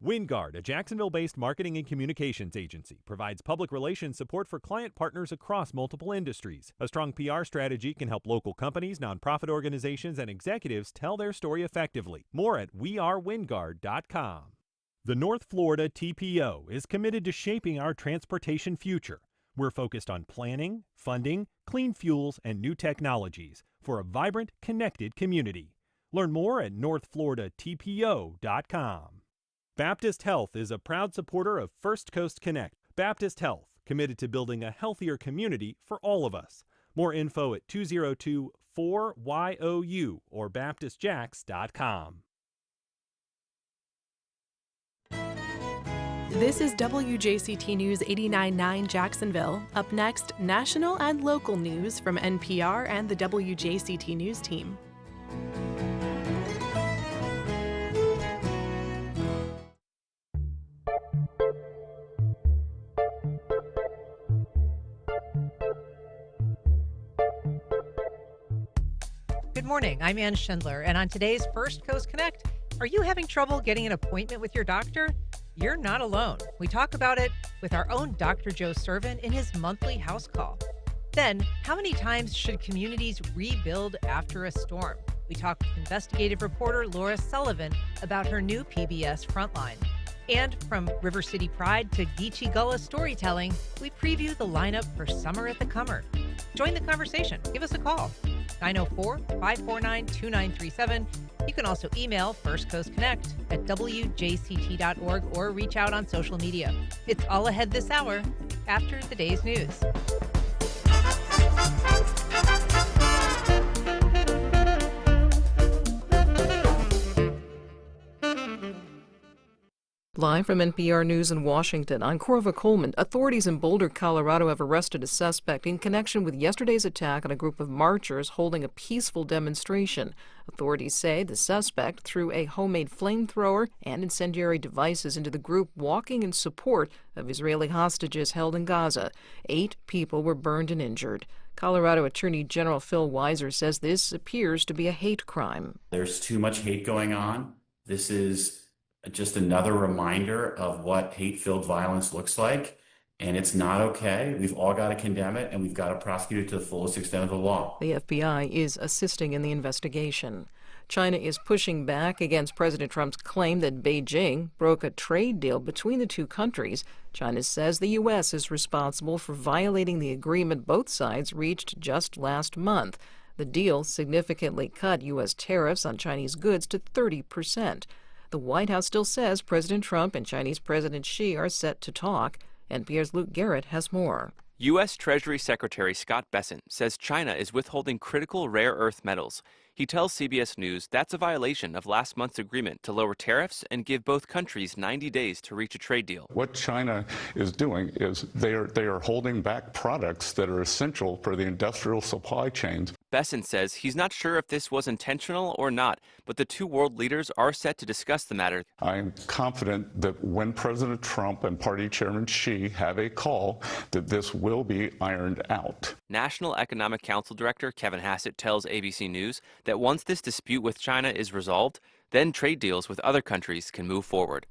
WinGuard, a Jacksonville-based marketing and communications agency, provides public relations support for client partners across multiple industries. A strong PR strategy can help local companies, nonprofit organizations, and executives tell their story effectively. More at wearewinguard.com. The North Florida TPO is committed to shaping our transportation future. We're focused on planning, funding, clean fuels, and new technologies for a vibrant, connected community. Learn more at northfloridatpo.com. Baptist Health is a proud supporter of First Coast Connect. Baptist Health, committed to building a healthier community for all of us. More info at 202-4YOU or baptistjacks.com. This is WJCT News 89.9 Jacksonville. Up next, national and local news from NPR and the WJCT News team. Good morning, I'm Ann Schindler, and on today's First Coast Connect, are you having trouble getting an appointment with your doctor? You're not alone. We talk about it with our own Dr. Joe Sirven in his monthly house call. Then, how many times should communities rebuild after a storm? We talk with investigative reporter Laura Sullivan about her new PBS Frontline. And from River City Pride to Geechee Gullah storytelling, we preview the lineup for Summer at the Cummer. Join the conversation. Give us a call. 904-549-2937. You can also email First Coast Connect at WJCT.org or reach out on social media. It's all ahead this hour after the day's news. Live from NPR News in Washington, I'm Corva Coleman. Authorities in Boulder, Colorado have arrested a suspect in connection with yesterday's attack on a group of marchers holding a peaceful demonstration. Authorities say the suspect threw a homemade flamethrower and incendiary devices into the group walking in support of Israeli hostages held in Gaza. 8 people were burned and injured. Colorado Attorney General Phil Weiser says this appears to be a hate crime. There's too much hate going on. This is just another reminder of what hate-filled violence looks like, and it's not okay. We've all got to condemn it, and we've got to prosecute it to the fullest extent of the law. The FBI is assisting in the investigation. China is pushing back against President Trump's claim that Beijing broke a trade deal between the two countries. China says the U.S. is responsible for violating the agreement both sides reached just last month. The deal significantly cut U.S. tariffs on Chinese goods to 30%. The White House still says President Trump and Chinese President Xi are set to talk. NPR's Luke Garrett has more. U.S. Treasury Secretary Scott Bessent says China is withholding critical rare earth metals. He tells CBS News that's a violation of last month's agreement to lower tariffs and give both countries 90 days to reach a trade deal. What China is doing is they are holding back products that are essential for the industrial supply chains. Bessent says he's not sure if this was intentional or not, but the two world leaders are set to discuss the matter. I am confident that when President Trump and Party Chairman Xi have a call, that this will be ironed out. National Economic Council Director Kevin Hassett tells ABC News that once this dispute with China is resolved, then trade deals with other countries can move forward.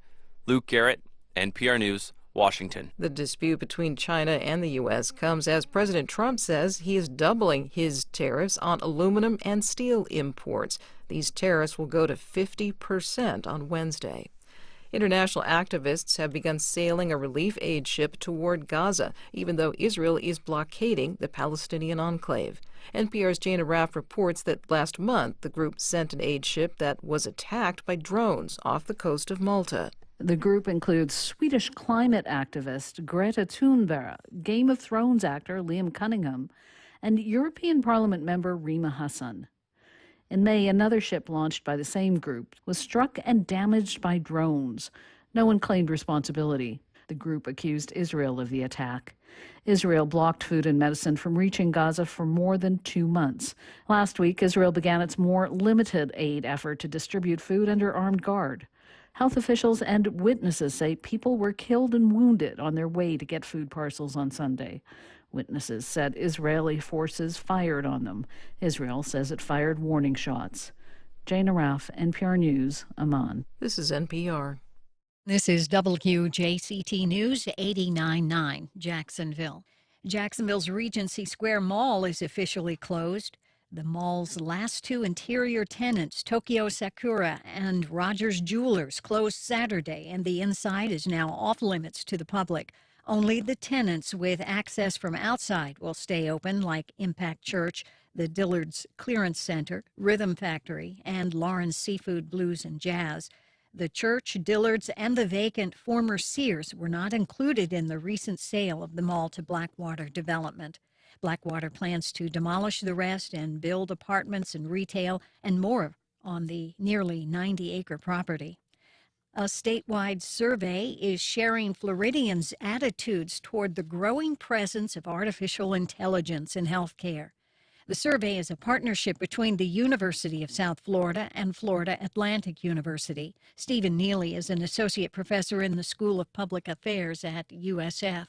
Luke Garrett, NPR News, Washington. The dispute between China and the U.S. comes as President Trump says he is doubling his tariffs on aluminum and steel imports. These tariffs will go to 50% on Wednesday. International activists have begun sailing a relief aid ship toward Gaza, even though Israel is blockading the Palestinian enclave. NPR's Jana Raff reports that last month the group sent an aid ship that was attacked by drones off the coast of Malta. The group includes Swedish climate activist Greta Thunberg, Game of Thrones actor Liam Cunningham, and European Parliament member Rima Hassan. In May, another ship launched by the same group was struck and damaged by drones. No one claimed responsibility. The group accused Israel of the attack. Israel blocked food and medicine from reaching Gaza for more than 2 months. Last week, Israel began its more limited aid effort to distribute food under armed guard. Health officials and witnesses say people were killed and wounded on their way to get food parcels on Sunday. Witnesses said Israeli forces fired on them. Israel says it fired warning shots. Jana Raff, NPR News, Amman. This is NPR. This is WJCT News 89.9, Jacksonville. Jacksonville's Regency Square Mall is officially closed. The mall's last two interior tenants, Tokyo Sakura and Rogers Jewelers, closed Saturday, and the inside is now off limits to the public. Only the tenants with access from outside will stay open, like Impact Church, the Dillard's Clearance Center, Rhythm Factory, and Lauren's Seafood Blues and Jazz. The church, Dillard's, and the vacant former Sears were not included in the recent sale of the mall to Blackwater Development. Blackwater plans to demolish the rest and build apartments and retail and more on the nearly 90-acre property. A statewide survey is sharing Floridians' attitudes toward the growing presence of artificial intelligence in healthcare. The survey is a partnership between the University of South Florida and Florida Atlantic University. Stephen Neely is an associate professor in the School of Public Affairs at USF.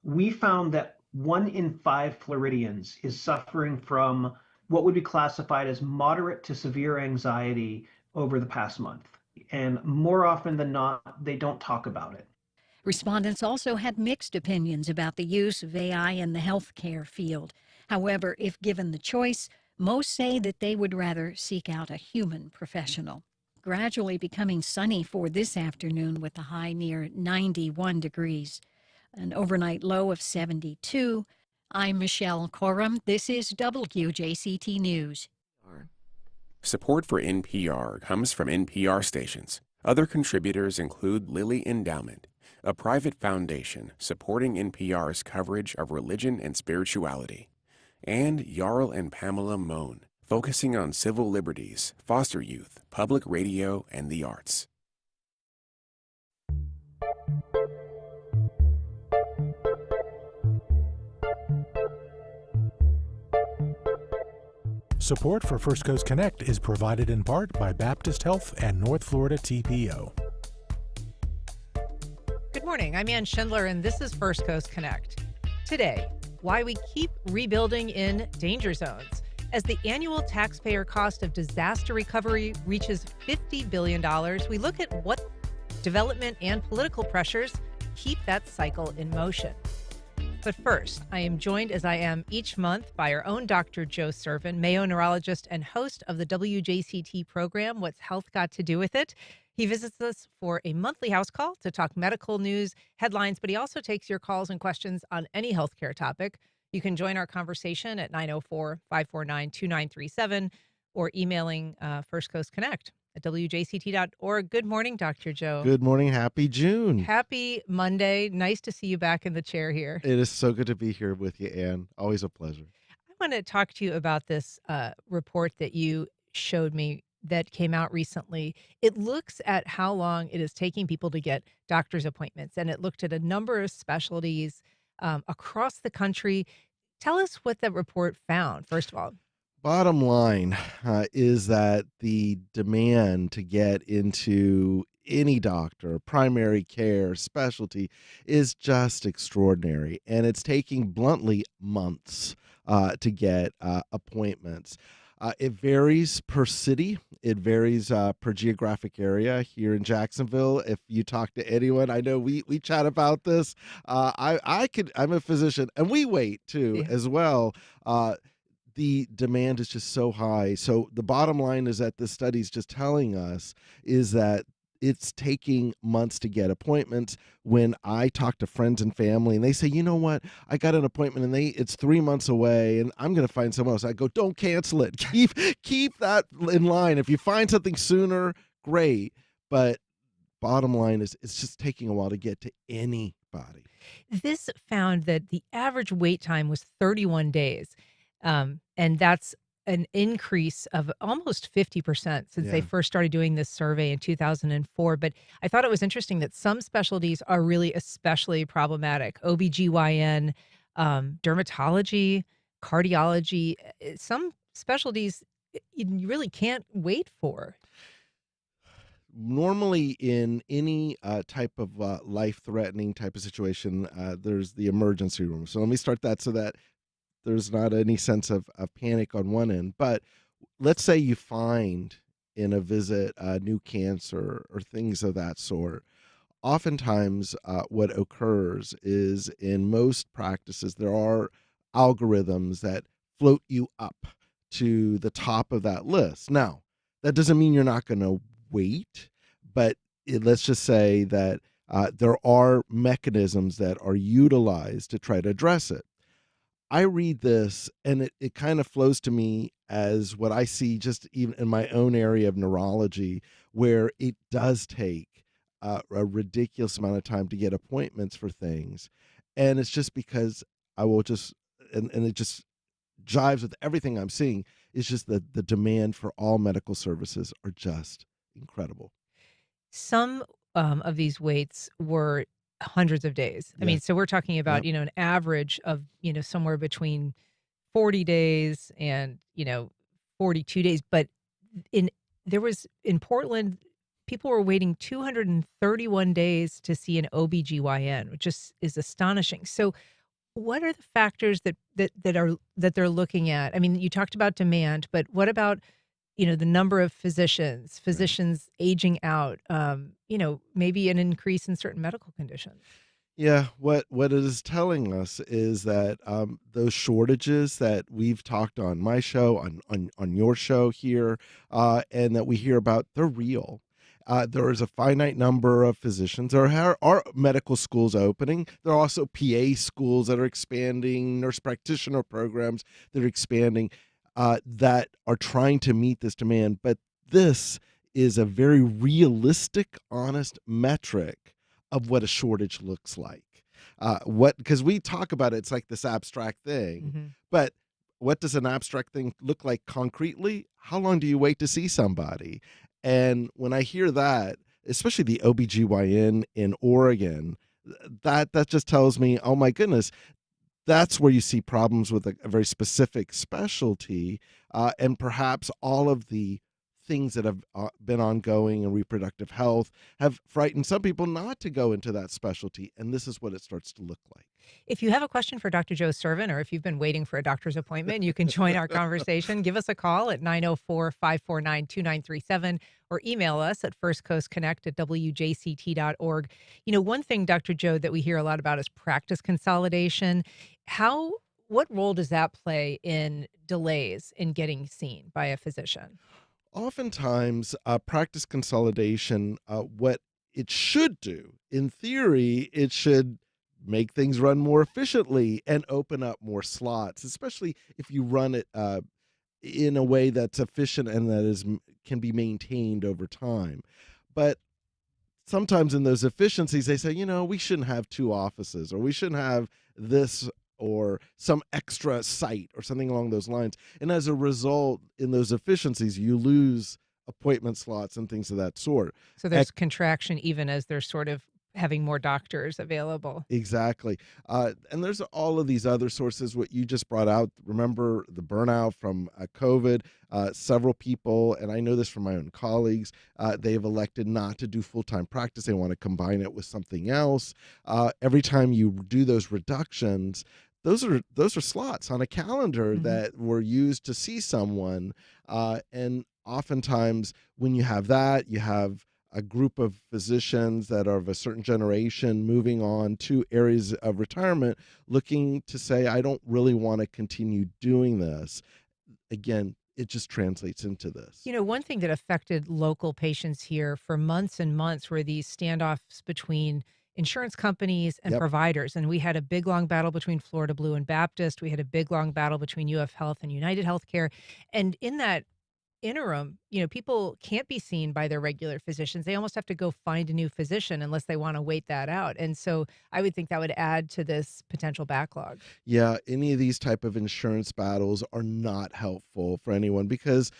We found that 1 in 5 Floridians is suffering from what would be classified as moderate to severe anxiety over the past month. And more often than not, they don't talk about it. Respondents also had mixed opinions about the use of AI in the healthcare field. However, if given the choice, most say that they would rather seek out a human professional. Gradually becoming sunny for this afternoon with a high near 91 degrees. An overnight low of 72. I'm Michelle Coram. This is WJCT News. Support for NPR comes from NPR stations. Other contributors include Lilly Endowment, a private foundation supporting NPR's coverage of religion and spirituality, and Jarl and Pamela Mohn, focusing on civil liberties, foster youth, public radio, and the arts. Support for First Coast Connect is provided in part by Baptist Health and North Florida TPO. Good morning. I'm Ann Schindler, and this is First Coast Connect. Today, why we keep rebuilding in danger zones. As the annual taxpayer cost of disaster recovery reaches $50 billion, we look at what development and political pressures keep that cycle in motion. But first, I am joined, as I am each month, by our own Dr. Joe Sirven, Mayo neurologist and host of the WJCT program, What's Health Got to Do with It? He visits us for a monthly house call to talk medical news, headlines, but he also takes your calls and questions on any healthcare topic. You can join our conversation at 904-549-2937 or emailing First Coast Connect at WJCT.org. Good morning, Dr. Joe. Good morning. Happy June. Happy Monday. Nice to see you back in the chair here. It is so good to be here with you, Ann. Always a pleasure. I want to talk to you about this report that you showed me that came out recently. It looks at how long it is taking people to get doctor's appointments, and it looked at a number of specialties across the country. Tell us what that report found, first of all. Bottom line is that the demand to get into any doctor, primary care, specialty is just extraordinary. And it's taking bluntly months to get appointments. It varies per city. It varies per geographic area. Here in Jacksonville, if you talk to anyone, I know we chat about this. I'm a physician, and we wait too as well. The demand is just so high. So the bottom line is that the study's just telling us is that it's taking months to get appointments. When I talk to friends and family and they say, you know what, I got an appointment and it's 3 months away and I'm going to find someone else. I go, don't cancel it. Keep that in line. If you find something sooner, great. But bottom line is it's just taking a while to get to anybody. This found that the average wait time was 31 days. And that's an increase of almost 50% since they first started doing this survey in 2004. But I thought it was interesting that some specialties are really especially problematic. OBGYN, dermatology, cardiology, some specialties you really can't wait for. Normally in any type of life-threatening type of situation, there's the emergency room. So let me start that so that there's not any sense of panic on one end. But let's say you find in a visit new cancer or things of that sort. oftentimes what occurs is in most practices, there are algorithms that float you up to the top of that list. Now, that doesn't mean you're not going to wait, but let's just say that there are mechanisms that are utilized to try to address it. I read this and it kind of flows to me as what I see just even in my own area of neurology, where it does take a ridiculous amount of time to get appointments for things. And it's just because I will just, and it just jives with everything I'm seeing. It's just that the demand for all medical services are just incredible. Some of these waits were hundreds of days. I mean, Yes. so we're talking about, Yep. an average of, somewhere between 40 days and, 42 days. But in there was in Portland, people were waiting 231 days to see an OBGYN, which is astonishing. So what are the factors that they're looking at? I mean, you talked about demand, but what about, the number of physicians aging out, maybe an increase in certain medical conditions? Yeah, what it is telling us is that those shortages that we've talked on my show, on your show here, and that we hear about, they're real. There is a finite number of physicians. There are medical schools opening. There are also PA schools that are expanding, nurse practitioner programs that are expanding, that are trying to meet this demand. But this is a very realistic, honest metric of what a shortage looks like. Because we talk about it, it's like this abstract thing, but what does an abstract thing look like concretely? How long do you wait to see somebody? And when I hear that, especially the OBGYN in Oregon, that just tells me, oh my goodness, that's where you see problems with a very specific specialty, and perhaps all of the things that have been ongoing in reproductive health have frightened some people not to go into that specialty, and this is what it starts to look like. If you have a question for Dr. Joe Sirven, or if you've been waiting for a doctor's appointment, you can join our conversation. Give us a call at 904-549-2937 or email us at firstcoastconnect@wjct.org. One thing, Dr. Joe, that we hear a lot about is practice consolidation. What role does that play in delays in getting seen by a physician? Oftentimes, practice consolidation, what it should do, in theory, it should make things run more efficiently and open up more slots, especially if you run it in a way that's efficient and that can be maintained over time. But sometimes in those efficiencies, they say, we shouldn't have two offices, or we shouldn't have this or some extra site or something along those lines. And as a result, in those efficiencies, you lose appointment slots and things of that sort. So there's contraction even as they're sort of having more doctors available. Exactly. And there's all of these other sources, what you just brought out. Remember the burnout from COVID. Several people, and I know this from my own colleagues, they've elected not to do full-time practice. They want to combine it with something else. Every time you do those reductions, those are slots on a calendar that were used to see someone. And oftentimes when you have that, you have a group of physicians that are of a certain generation moving on to areas of retirement, looking to say, I don't really want to continue doing this. Again, it just translates into this. One thing that affected local patients here for months and months were these standoffs between insurance companies and providers. And we had a big, long battle between Florida Blue and Baptist. We had a big, long battle between UF Health and United Healthcare. And in that interim, people can't be seen by their regular physicians. They almost have to go find a new physician unless they want to wait that out. And so I would think that would add to this potential backlog. Yeah, any of these type of insurance battles are not helpful for anyone because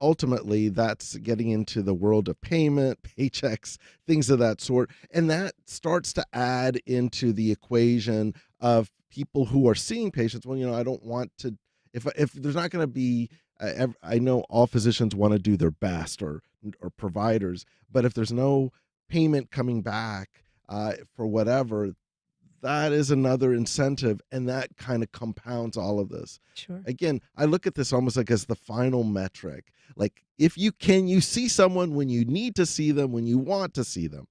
ultimately that's getting into the world of payment, paychecks, things of that sort. And that starts to add into the equation of people who are seeing patients. Well, I don't want to, if there's not going to be, I know all physicians want to do their best or providers, but if there's no payment coming back for whatever, that is another incentive, and that kind of compounds all of this. Sure. Again, I look at this almost like as the final metric. Like if you see someone when you need to see them, when you want to see them.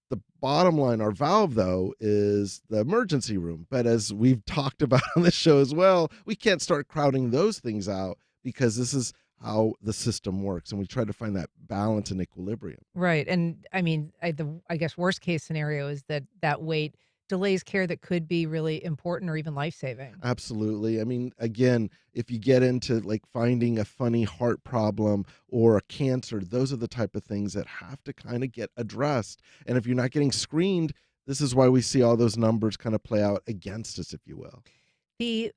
The bottom line, our valve, though, is the emergency room. But as we've talked about on this show as well, we can't start crowding those things out because this is how the system works. And we try to find that balance and equilibrium. Right. And I mean, I guess worst case scenario is that wait delays care that could be really important or even life saving. Absolutely. I mean, again, if you get into like finding a funny heart problem or a cancer, those are the type of things that have to kind of get addressed. And if you're not getting screened, this is why we see all those numbers kind of play out against us, if you will. The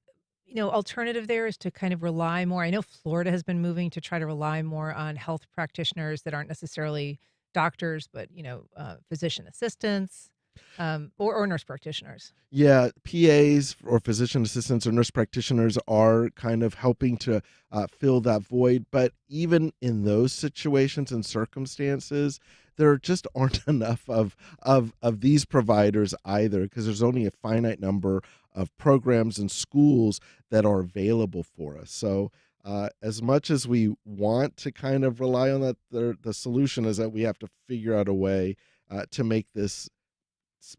alternative there is to kind of rely more. I know Florida has been moving to try to rely more on health practitioners that aren't necessarily doctors, but physician assistants or nurse practitioners. Yeah, PAs or physician assistants or nurse practitioners are kind of helping to fill that void. But even in those situations and circumstances, there just aren't enough of these providers either, because there's only a finite number of programs and schools that are available for us. So as much as we want to kind of rely on that, the solution is that we have to figure out a way to make this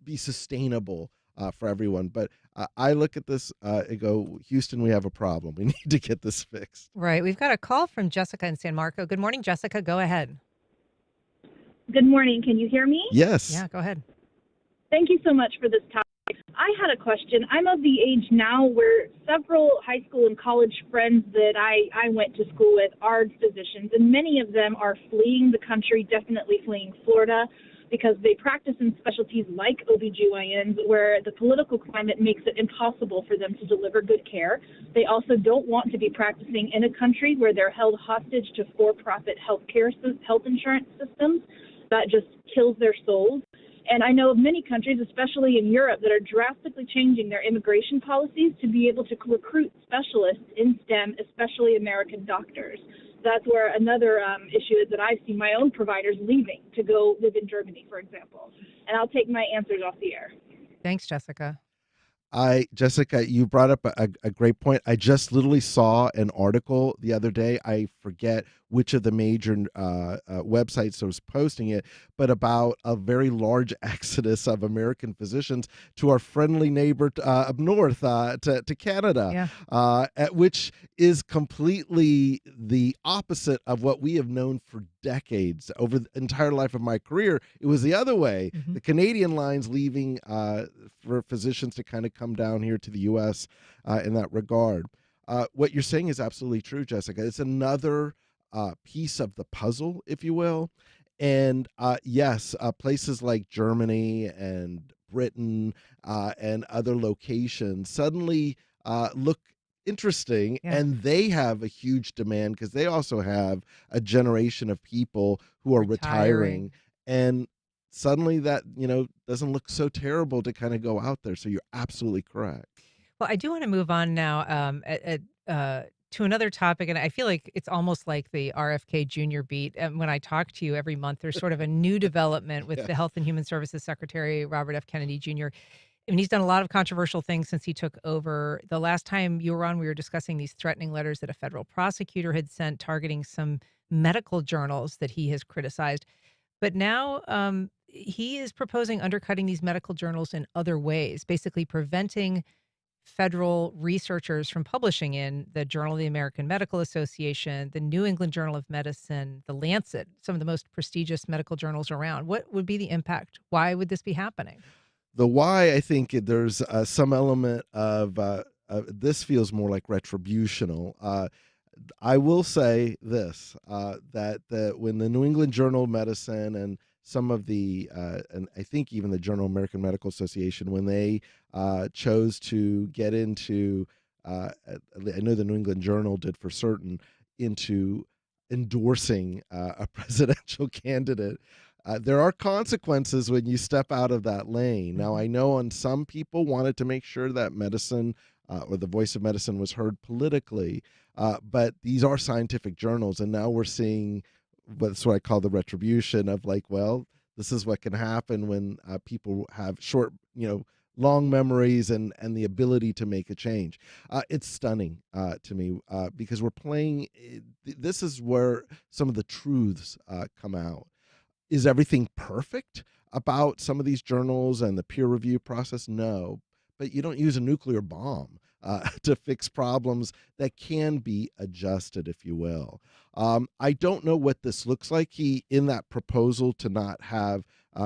be sustainable for everyone. But I look at this and go, Houston, we have a problem. We need to get this fixed. Right. We've got a call from Jessica in San Marco. Good morning, Jessica. Go ahead. Good morning. Can you hear me? Yes. Yeah, go ahead. Thank you so much for this topic. I had a question. I'm of the age now where several high school and college friends that I went to school with are physicians, and many of them are fleeing the country, definitely fleeing Florida, because they practice in specialties like OBGYNs where the political climate makes it impossible for them to deliver good care. They also don't want to be practicing in a country where they're held hostage to for-profit health insurance systems. That just kills their souls. And I know of many countries, especially in Europe, that are drastically changing their immigration policies to be able to recruit specialists in STEM, especially American doctors. That's where another issue is that I've seen my own providers leaving to go live in Germany, for example. And I'll take my answers off the air. Thanks, Jessica. Jessica, you brought up a great point. I just literally saw an article the other day. I forget which of the major websites was posting it, but about a very large exodus of American physicians to our friendly neighbor up north, to Canada, which is completely the opposite of what we have known for decades. Over the entire life of my career, it was the other way. Mm-hmm. The Canadian lines leaving for physicians to kind of come down here to the U.S. In that regard. What you're saying is absolutely true, Jessica. It's another piece of the puzzle, if you will. And yes, places like Germany and Britain and other locations suddenly look interesting, and they have a huge demand because they also have a generation of people who are retiring. And suddenly that, doesn't look so terrible to kind of go out there. So you're absolutely correct. Well, I do want to move on now to another topic, and I feel like it's almost like the RFK Jr. beat. And when I talk to you every month, there's sort of a new development with the Health and Human Services Secretary, Robert F. Kennedy Jr. And he's done a lot of controversial things since he took over. The last time you were on, we were discussing these threatening letters that a federal prosecutor had sent targeting some medical journals that he has criticized. But now he is proposing undercutting these medical journals in other ways, basically preventing federal researchers from publishing in the Journal of the American Medical Association, the New England Journal of Medicine, the Lancet, some of the most prestigious medical journals around. What would be the impact? Why would this be happening? The why, I think there's some element of this feels more like retributional. I will say this, that when the New England Journal of Medicine and some of the, and I think even the Journal of American Medical Association, when they chose to get into, I know the New England Journal did for certain, into endorsing a presidential candidate, there are consequences when you step out of that lane. Now, I know some people wanted to make sure that medicine or the voice of medicine was heard politically, but these are scientific journals, and now we're seeing what's what I call the retribution of like, well, this is what can happen when people have short, long memories and the ability to make a change. It's stunning to me because we're playing. This is where some of the truths come out. Is everything perfect about some of these journals and the peer review process? No, but you don't use a nuclear bomb to fix problems that can be adjusted, if you will. I don't know what this looks like. In that proposal to not have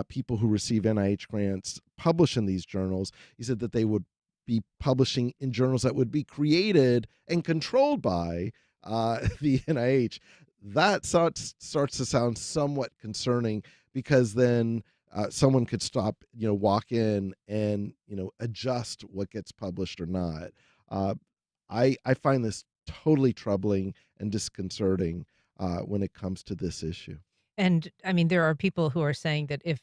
people who receive NIH grants publish in these journals, he said that they would be publishing in journals that would be created and controlled by the NIH. That starts to sound somewhat concerning, because then someone could walk in and adjust what gets published or not. Uh, I find this totally troubling and disconcerting when it comes to this issue. And I mean, there are people who are saying that if,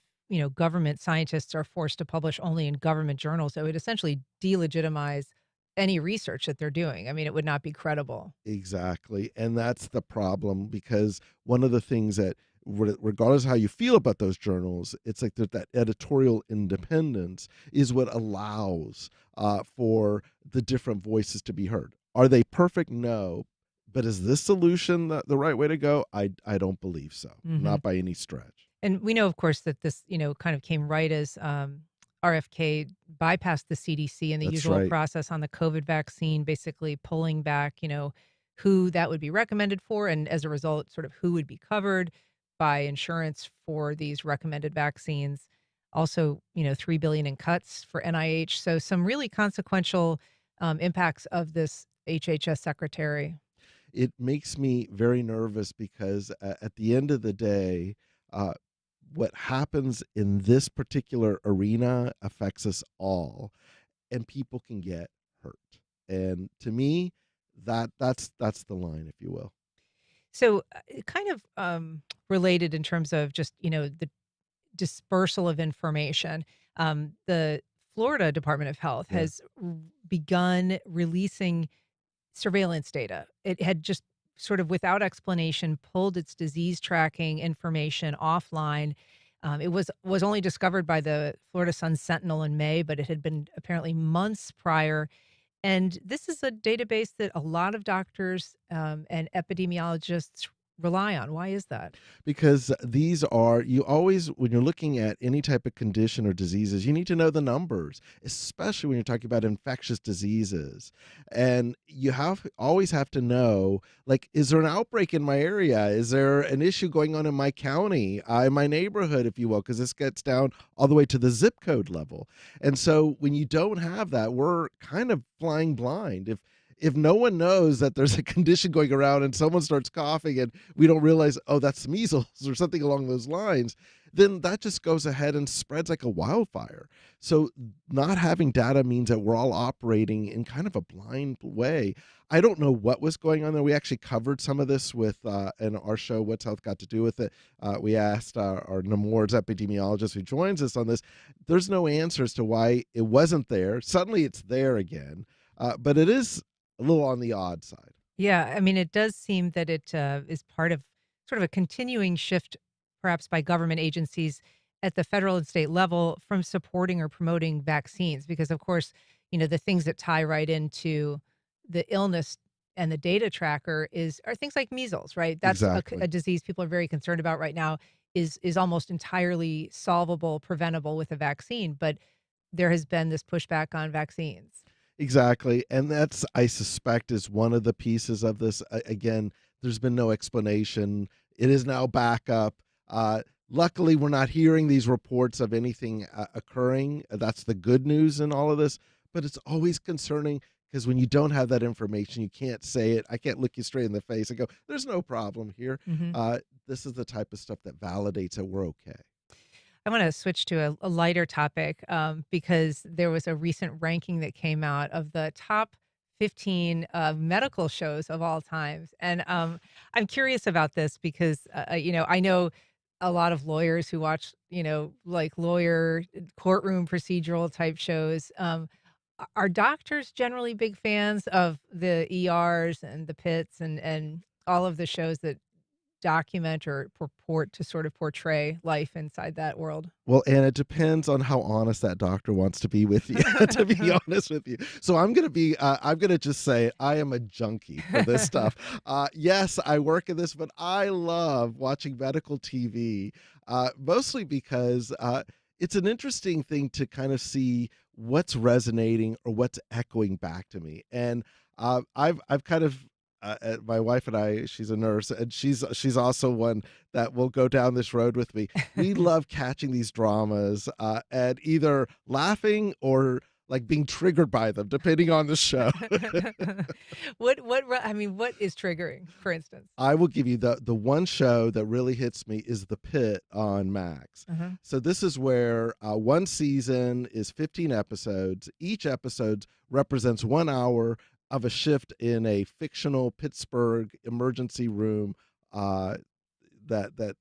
government scientists are forced to publish only in government journals, it would essentially delegitimize any research that they're doing. I mean, it would not be credible. Exactly. And that's the problem, because one of the things that, regardless of how you feel about those journals, it's like that editorial independence is what allows for the different voices to be heard. Are they perfect? No. But is this solution the right way to go? I don't believe so. Not by any stretch. And we know, of course, that this, kind of came right as RFK bypassed the CDC and the That's usual right. process on the COVID vaccine, basically pulling back, who that would be recommended for. And as a result, sort of who would be covered by insurance for these recommended vaccines. Also, $3 billion in cuts for NIH. So some really consequential impacts of this HHS secretary. It makes me very nervous, because at the end of the day, what happens in this particular arena affects us all, and people can get hurt. And to me, that's the line, if you will. So kind of related in terms of just, the dispersal of information. The Florida Department of Health has begun releasing surveillance data. It had just sort of without explanation pulled its disease tracking information offline. It was only discovered by the Florida Sun Sentinel in May, but it had been apparently months prior. And this is a database that a lot of doctors and epidemiologists rely on. Why is that? Because you always, when you're looking at any type of condition or diseases, you need to know the numbers, especially when you're talking about infectious diseases. And you always have to know, like, is there an outbreak in my area? Is there an issue going on in my county, in my neighborhood, if you will? Because this gets down all the way to the zip code level. And so when you don't have that, we're kind of flying blind. If no one knows that there's a condition going around and someone starts coughing and we don't realize, oh, that's measles or something along those lines, then that just goes ahead and spreads like a wildfire. So not having data means that we're all operating in kind of a blind way. I don't know what was going on there. We actually covered some of this in our show, What's Health Got to Do with It? We asked our Nemours epidemiologist who joins us on this. There's no answers to why it wasn't there. Suddenly it's there again. But it is a little on the odd side. Yeah, I mean, it does seem that it is part of sort of a continuing shift, perhaps by government agencies at the federal and state level from supporting or promoting vaccines. Because, of course, the things that tie right into the illness and the data tracker are things like measles, right? That's Exactly. a disease people are very concerned about right now, is almost entirely solvable, preventable with a vaccine. But there has been this pushback on vaccines. Exactly. And that's, I suspect, is one of the pieces of this. Again, there's been no explanation. It is now back up. Luckily, we're not hearing these reports of anything occurring. That's the good news in all of this. But it's always concerning, because when you don't have that information, you can't say it. I can't look you straight in the face and go, there's no problem here. This is the type of stuff that validates that we're okay. I want to switch to a lighter topic because there was a recent ranking that came out of the top 15 medical shows of all times. And I'm curious about this because, I know a lot of lawyers who watch, like lawyer courtroom procedural type shows. Are doctors generally big fans of the ERs and the pits and all of the shows that document or purport to sort of portray life inside that world? Well, and it depends on how honest that doctor wants to be with you, to be honest with you. So I'm gonna just say I am a junkie for this stuff. Yes, I work in this, but I love watching medical TV, mostly because it's an interesting thing to kind of see what's resonating or what's echoing back to me. And I've kind of my wife and I, she's a nurse, and she's also one that will go down this road with me. We love catching these dramas and either laughing or like being triggered by them, depending on the show. What is triggering, for instance? I will give you the one show that really hits me is The Pit on Max. Uh-huh. So this is where one season is 15 episodes. Each episode represents 1 hour of a shift in a fictional Pittsburgh emergency room that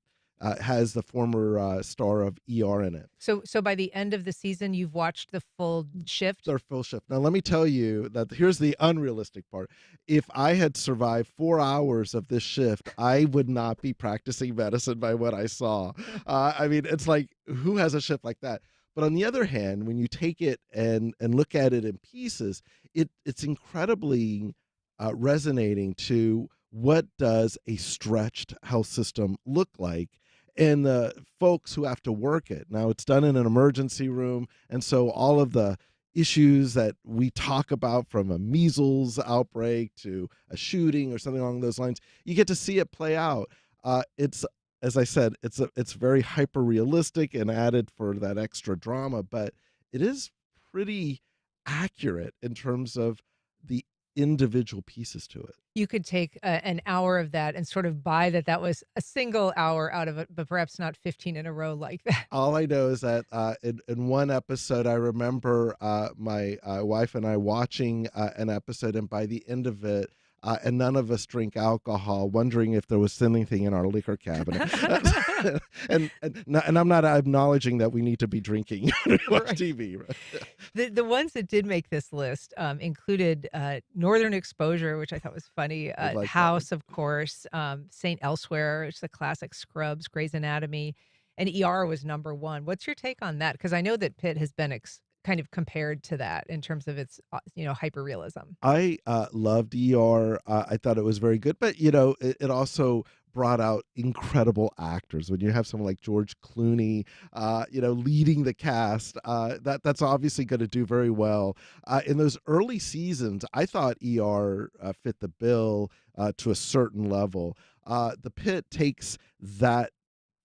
has the former star of ER in it. So by the end of the season, you've watched the full shift? Their full shift. Now, let me tell you that here's the unrealistic part. If I had survived 4 hours of this shift, I would not be practicing medicine by what I saw. I mean, it's like, who has a shift like that? But on the other hand, when you take it and look at it in pieces, it's incredibly resonating to what does a stretched health system look like and the folks who have to work it. Now, it's done in an emergency room, and so all of the issues that we talk about, from a measles outbreak to a shooting or something along those lines, you get to see it play out. It's, as I said, it's very hyper realistic and added for that extra drama, but it is pretty accurate in terms of the individual pieces to it. You could take an hour of that and sort of buy that was a single hour out of it, but perhaps not 15 in a row like that. All I know is that in one episode, I remember my wife and I watching an episode, and by the end of it, and none of us drink alcohol, wondering if there was anything in our liquor cabinet. and I'm not acknowledging that we need to be drinking when we watch TV. Right? The ones that did make this list included Northern Exposure, which I thought was funny, House, of course, St. Elsewhere, which is the classic, Scrubs, Grey's Anatomy, and ER was number one. What's your take on that? Because I know that Pitt has been kind of compared to that in terms of its hyperrealism. I loved ER. I thought it was very good, but it also brought out incredible actors. When you have someone like George Clooney, leading the cast, that's obviously going to do very well. In those early seasons, I thought ER fit the bill to a certain level. The Pit takes that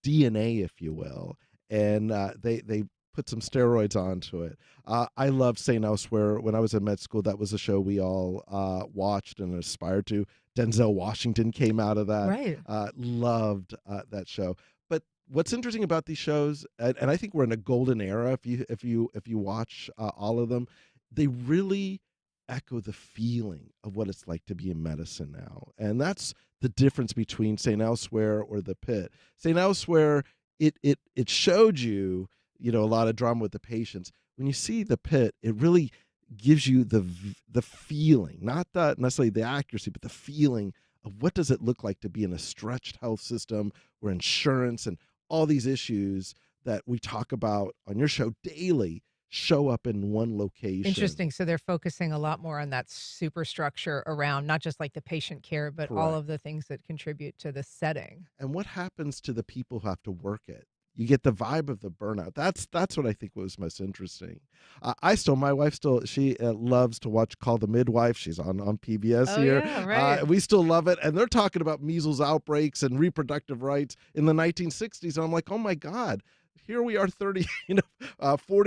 DNA, if you will, and they put some steroids onto it. I loved St. Elsewhere. When I was in med school, that was a show we all watched and aspired to. Denzel Washington came out of that. Right. Loved that show. But what's interesting about these shows, and I think we're in a golden era if you watch all of them, they really echo the feeling of what it's like to be in medicine now. And that's the difference between St. Elsewhere or The Pit. St. Elsewhere, it showed you a lot of drama with the patients. When you see The Pit, it really gives you the feeling, not necessarily the accuracy, but the feeling of what does it look like to be in a stretched health system where insurance and all these issues that we talk about on your show daily show up in one location. Interesting. So they're focusing a lot more on that superstructure around not just like the patient care, but Correct. all of the things that contribute to the setting. And what happens to the people who have to work it? You get the vibe of the burnout. That's what I think was most interesting. My wife she loves to watch Call the Midwife. She's on PBS here. Yeah, right. We still love it. And they're talking about measles outbreaks and reproductive rights in the 1960s. And I'm like, oh my God, here we are 40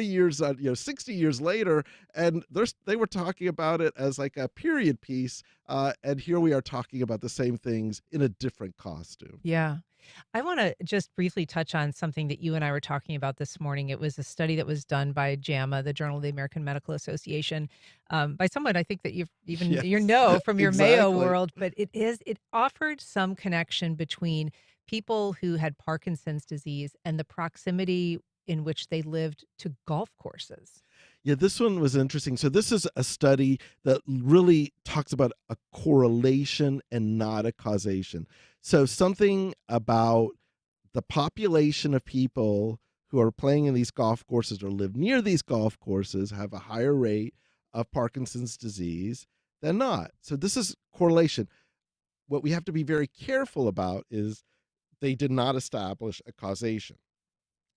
years, 60 years later. And they were talking about it as like a period piece. And here we are talking about the same things in a different costume. Yeah. I want to just briefly touch on something that you and I were talking about this morning. It was a study that was done by JAMA, the Journal of the American Medical Association, by someone I think that from your Exactly. Mayo world, but it offered some connection between people who had Parkinson's disease and the proximity in which they lived to golf courses. Yeah, this one was interesting. So this is a study that really talks about a correlation and not a causation. So something about the population of people who are playing in these golf courses or live near these golf courses have a higher rate of Parkinson's disease than not. So this is correlation. What we have to be very careful about is they did not establish a causation.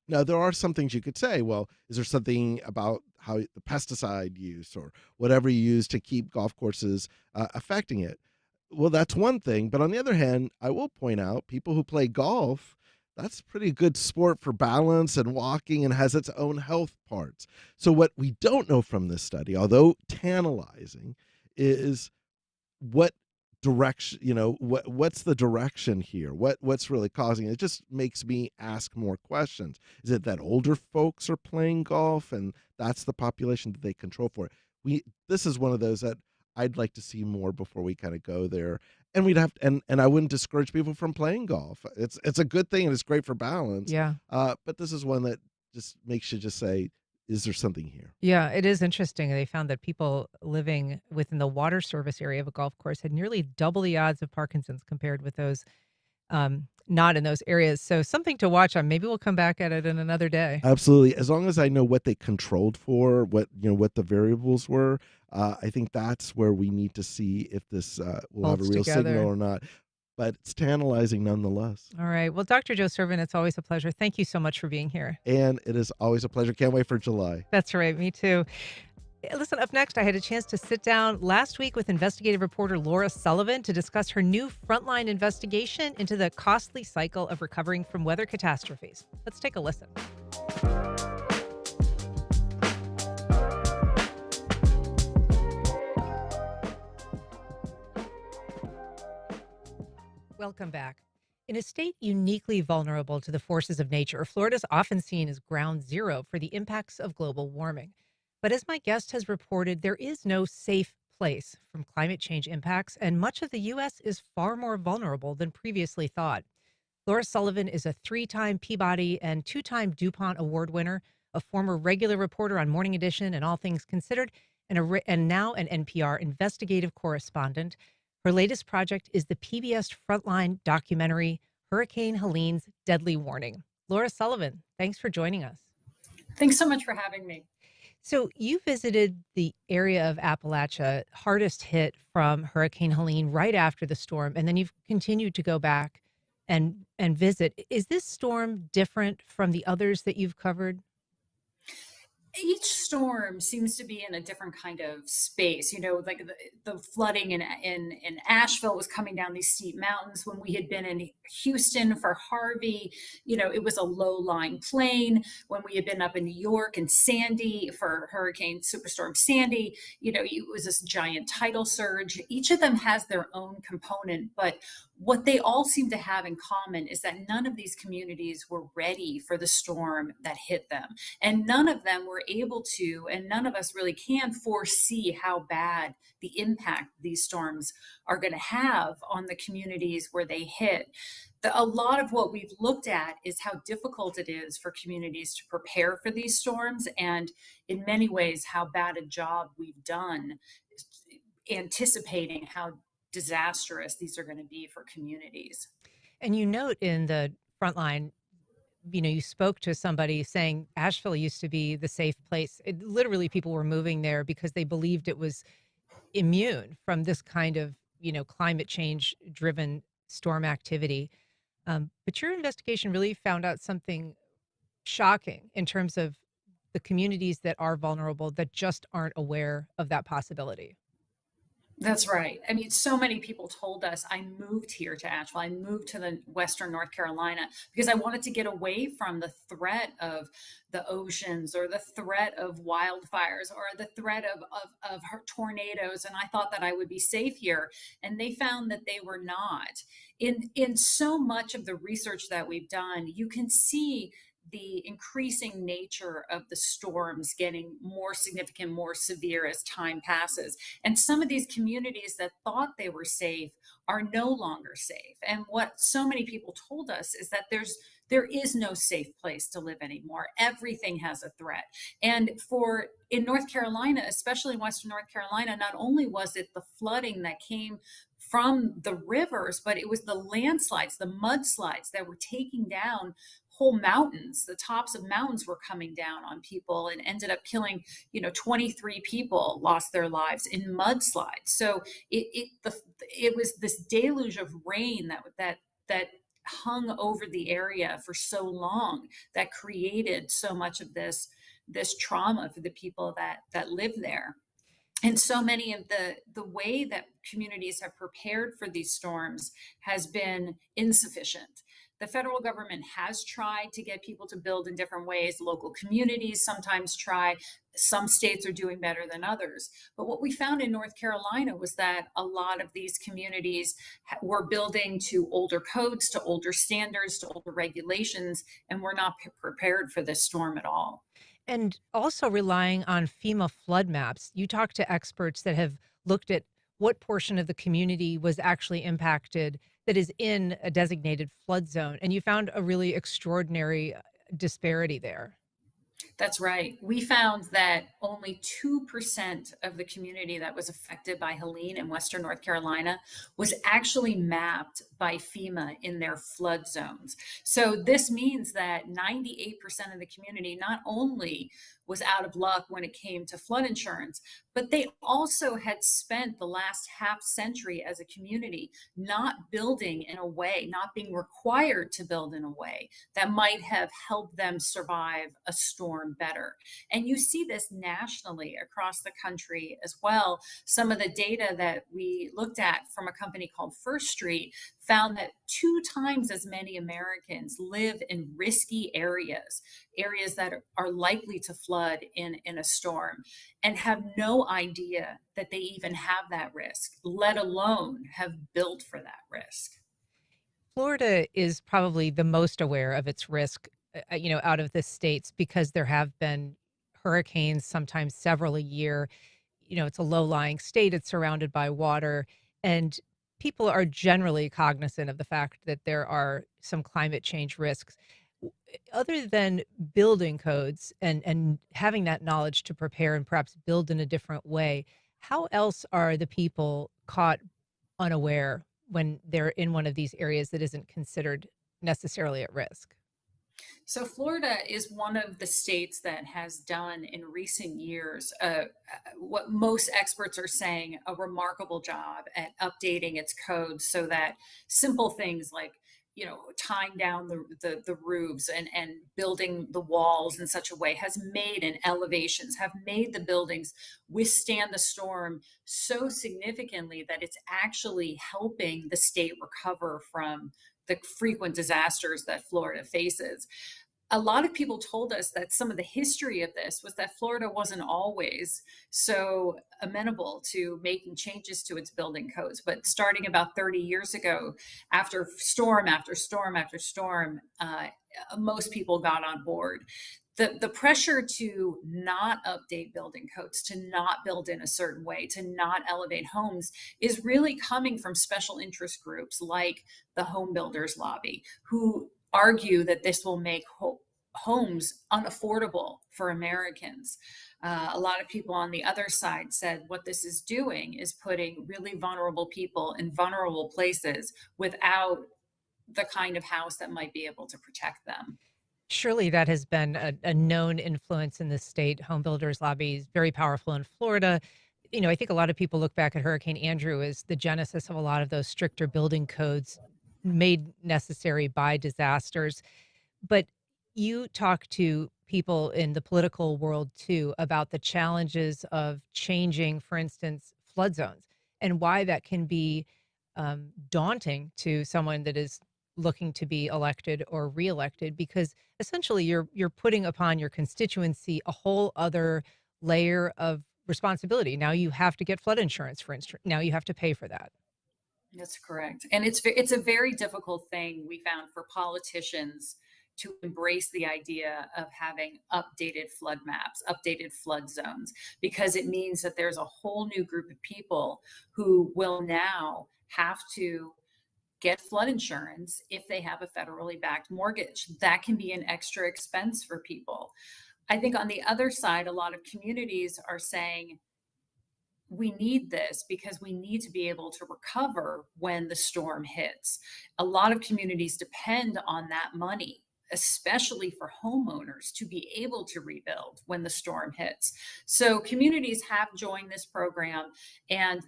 Now, there are some things you could say. Well, is there something about how the pesticide use or whatever you use to keep golf courses affecting it? Well, that's one thing. But on the other hand, I will point out people who play golf, that's a pretty good sport for balance and walking and has its own health parts. So, what we don't know from this study, although tantalizing, is what direction, what's the direction here, what's really causing it. It just makes me ask more questions. Is it that older folks are playing golf and that's the population that they control for it? This is one of those that I'd like to see more before we kind of go there. And we'd have and I wouldn't discourage people from playing golf. It's a good thing and it's great for balance. Yeah. But this is one that just makes you just say, is there something here? Yeah, it is interesting. They found that people living within the water service area of a golf course had nearly double the odds of Parkinson's compared with those not in those areas. So something to watch on. Maybe we'll come back at it in another day. Absolutely. As long as I know what they controlled for, what the variables were, I think that's where we need to see if this will have a Holds real together. signal or not. But it's tantalizing nonetheless. All right. Well, Dr. Joe Sirven, it's always a pleasure. Thank you so much for being here. And it is always a pleasure. Can't wait for July. That's right. Me too. Listen, up next, I had a chance to sit down last week with investigative reporter Laura Sullivan to discuss her new Frontline investigation into the costly cycle of recovering from weather catastrophes. Let's take a listen. Welcome back. In a state uniquely vulnerable to the forces of nature, Florida is often seen as ground zero for the impacts of global warming. But as my guest has reported, there is no safe place from climate change impacts, and much of the U.S. is far more vulnerable than previously thought. Laura Sullivan is a 3-time Peabody and 2-time DuPont Award winner, a former regular reporter on Morning Edition and All Things Considered, and now an NPR investigative correspondent. Her latest project is the PBS Frontline documentary, Hurricane Helene's Deadly Warning. Laura Sullivan, thanks for joining us. Thanks so much for having me. So you visited the area of Appalachia hardest hit from Hurricane Helene right after the storm, and then you've continued to go back and visit. Is this storm different from the others that you've covered? Each storm seems to be in a different kind of space. Like the flooding in Asheville was coming down these steep mountains. When we had been in Houston for Harvey, it was a low-lying plain. When we had been up in New York and Sandy for Hurricane Superstorm Sandy, it was this giant tidal surge. Each of them has their own component, but what they all seem to have in common is that none of these communities were ready for the storm that hit them. And none of them were able to, and none of us really can foresee how bad the impact these storms are going to have on the communities where they hit. A lot of what we've looked at is how difficult it is for communities to prepare for these storms, and in many ways, how bad a job we've done anticipating how disastrous these are going to be for communities. And you note in the Frontline, you spoke to somebody saying Asheville used to be the safe place. Literally, people were moving there because they believed it was immune from this kind of, climate change driven storm activity. But your investigation really found out something shocking in terms of the communities that are vulnerable that just aren't aware of that possibility. That's right. I mean, so many people told us I moved here to Asheville. I moved to the Western North Carolina because I wanted to get away from the threat of the oceans or the threat of wildfires or the threat of tornadoes. And I thought that I would be safe here. And they found that they were not. In so much of the research that we've done, you can see the increasing nature of the storms getting more significant, more severe as time passes. And some of these communities that thought they were safe are no longer safe. And what so many people told us is that there is no safe place to live anymore. Everything has a threat. And in North Carolina, especially in Western North Carolina, not only was it the flooding that came from the rivers, but it was the landslides, the mudslides that were taking down whole mountains. The tops of mountains were coming down on people and ended up killing, 23 people lost their lives in mudslides. So it was this deluge of rain that hung over the area for so long that created so much of this trauma for the people that live there. And so many of the way that communities have prepared for these storms has been insufficient. The federal government has tried to get people to build in different ways. Local communities sometimes try. Some states are doing better than others. But what we found in North Carolina was that a lot of these communities were building to older codes, to older standards, to older regulations, and were not prepared for this storm at all. And also relying on FEMA flood maps. You talk to experts that have looked at what portion of the community was actually impacted that is in a designated flood zone. And you found a really extraordinary disparity there. That's right. We found that only 2% of the community that was affected by Helene in Western North Carolina was actually mapped by FEMA in their flood zones. So this means that 98% of the community not only was out of luck when it came to flood insurance, but they also had spent the last half century as a community not building in a way, not being required to build in a way that might have helped them survive a storm better. And you see this nationally across the country as well. Some of the data that we looked at from a company called First Street found that 2 times as many Americans live in risky areas that are likely to flood in a storm, and have no idea that they even have that risk, let alone have built for that risk. Florida is probably the most aware of its risk, out of the states, because there have been hurricanes, sometimes several a year. It's a low-lying state. It's surrounded by water, and people are generally cognizant of the fact that there are some climate change risks. Other than building codes and having that knowledge to prepare and perhaps build in a different way, how else are the people caught unaware when they're in one of these areas that isn't considered necessarily at risk? So Florida is one of the states that has done in recent years what most experts are saying, a remarkable job at updating its codes so that simple things like tying down the roofs and building the walls in such a way has made, and elevations have made the buildings withstand the storm so significantly that it's actually helping the state recover from the frequent disasters that Florida faces. A lot of people told us that some of the history of this was that Florida wasn't always so amenable to making changes to its building codes. But starting about 30 years ago, after storm after storm after storm, most people got on board. The pressure to not update building codes, to not build in a certain way, to not elevate homes is really coming from special interest groups like the Home Builders Lobby, who argue that this will make homes unaffordable for Americans. A lot of people on the other side said what this is doing is putting really vulnerable people in vulnerable places without the kind of house that might be able to protect them. Surely that has been a known influence in the state. Home Builders Lobby is very powerful in Florida. I think a lot of people look back at Hurricane Andrew as the genesis of a lot of those stricter building codes made necessary by disasters. But you talk to people in the political world too about the challenges of changing, for instance, flood zones, and why that can be daunting to someone that is looking to be elected or reelected, because essentially you're putting upon your constituency a whole other layer of responsibility. Now you have to get flood insurance, for instance. Now you have to pay for that. That's correct. And it's a very difficult thing, we found, for politicians to embrace the idea of having updated flood maps, updated flood zones, because it means that there's a whole new group of people who will now have to get flood insurance if they have a federally backed mortgage. That can be an extra expense for people. I think on the other side, a lot of communities are saying, we need this because we need to be able to recover when the storm hits. A lot of communities depend on that money, especially for homeowners, to be able to rebuild when the storm hits. So communities have joined this program, and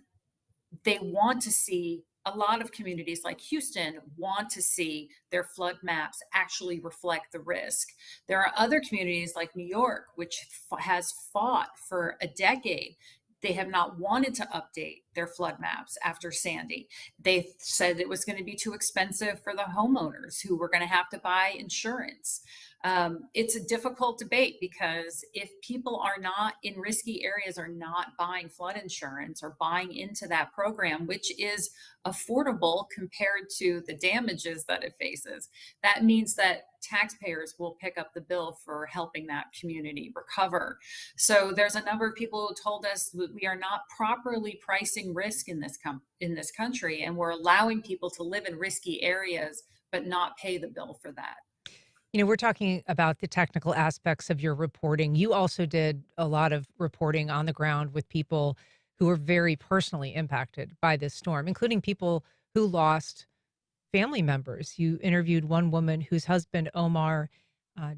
they want to see, a lot of communities like Houston want to see their flood maps actually reflect the risk. There are other communities like New York, which has fought for a decade. They have not wanted to update their flood maps after Sandy. They said it was going to be too expensive for the homeowners who were going to have to buy insurance. It's a difficult debate because if people are not in risky areas, are not buying flood insurance or buying into that program, which is affordable compared to the damages that it faces, that means that taxpayers will pick up the bill for helping that community recover. So there's a number of people who told us that we are not properly pricing risk in this country, and we're allowing people to live in risky areas but not pay the bill for that. We're talking about the technical aspects of your reporting. You also did a lot of reporting on the ground with people who were very personally impacted by this storm, including people who lost family members. You interviewed one woman whose husband, Omar,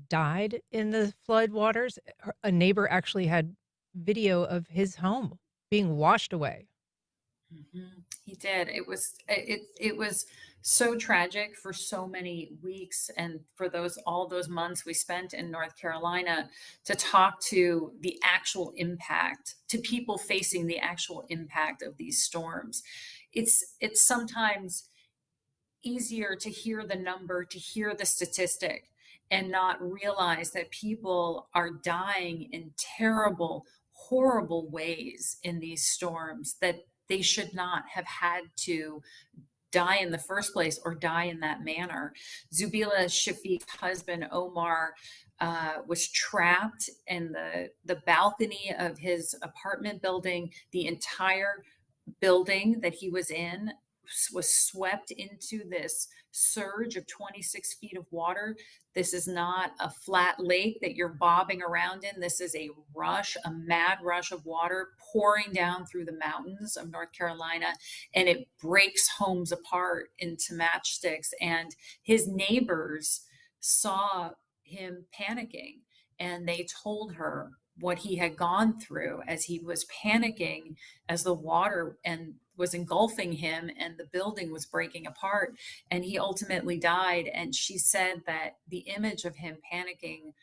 died in the flood waters. A neighbor actually had video of his home being washed away. He did. It was so tragic for so many weeks, and for all those months we spent in North Carolina to talk to the actual impact, to people facing the actual impact of these storms. It's sometimes easier to hear the number, to hear the statistic, and not realize that people are dying in terrible, horrible ways in these storms, that they should not have had to die in the first place or die in that manner. Zubila Shafiq's husband, Omar, was trapped in the balcony of his apartment building. The entire building that he was in was swept into this surge of 26 feet of water. This is not a flat lake that you're bobbing around in. This is a mad rush of water pouring down through the mountains of North Carolina, and it breaks homes apart into matchsticks. And his neighbors saw him panicking, and they told her what he had gone through as he was panicking, as the water and was engulfing him and the building was breaking apart, and he ultimately died. And she said that the image of him panicking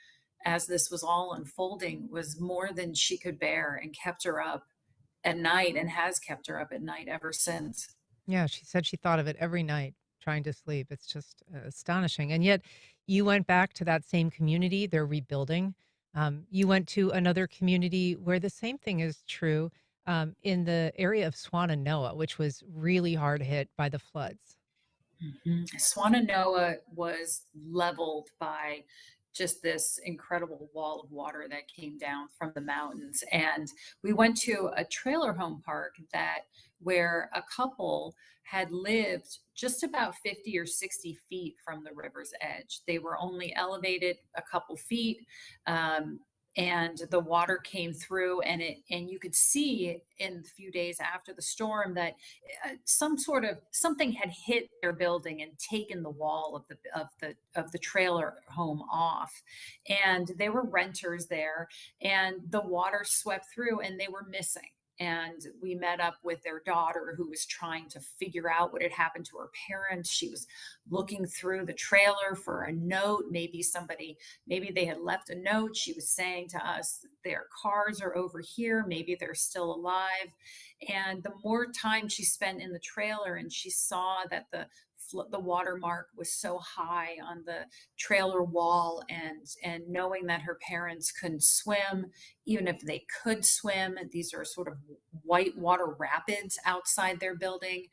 as this was all unfolding was more than she could bear, and kept her up at night, and has kept her up at night ever since. Yeah, she said she thought of it every night trying to sleep. It's just astonishing. And yet you went back to that same community, they're rebuilding. You went to another community where the same thing is true, in the area of Swannanoa, which was really hard hit by the floods. Swannanoa was leveled by just this incredible wall of water that came down from the mountains. And we went to a trailer home park where a couple had lived just about 50 or 60 feet from the river's edge. They were only elevated a couple feet. And the water came through, and you could see in a few days after the storm that something had hit their building and taken the wall of the trailer home off. And they were renters there, and the water swept through, and they were missing. And we met up with their daughter, who was trying to figure out what had happened to her parents. She was looking through the trailer for a note. Maybe they had left a note. She was saying to us, their cars are over here. Maybe they're still alive. And the more time she spent in the trailer, and she saw that the watermark was so high on the trailer wall, and knowing that her parents couldn't swim, even if they could swim, these are sort of white water rapids outside their building.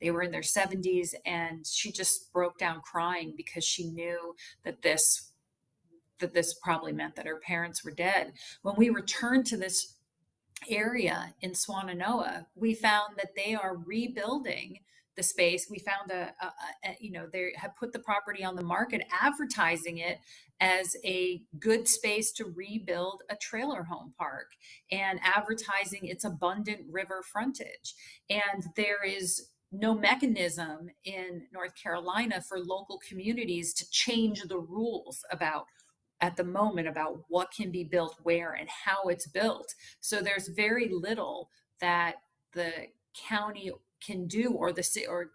They were in their 70s, and she just broke down crying because she knew that this probably meant that her parents were dead. When we returned to this area in Swannanoa, we found that they are rebuilding the space. We found they have put the property on the market, advertising it as a good space to rebuild a trailer home park and advertising its abundant river frontage. And there is no mechanism in North Carolina for local communities to change the rules at the moment about what can be built where and how it's built. So there's very little that the county can do, or the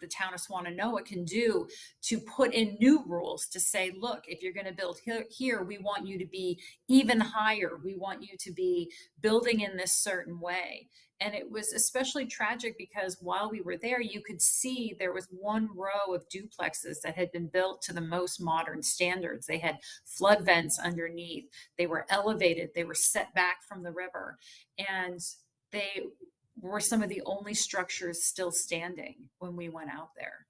town of Swannanoa can do, to put in new rules to say, look, if you're going to build here, we want you to be even higher. We want you to be building in this certain way. And it was especially tragic because while we were there, you could see there was one row of duplexes that had been built to the most modern standards. They had flood vents underneath. They were elevated. They were set back from the river. And they were some of the only structures still standing when we went out there.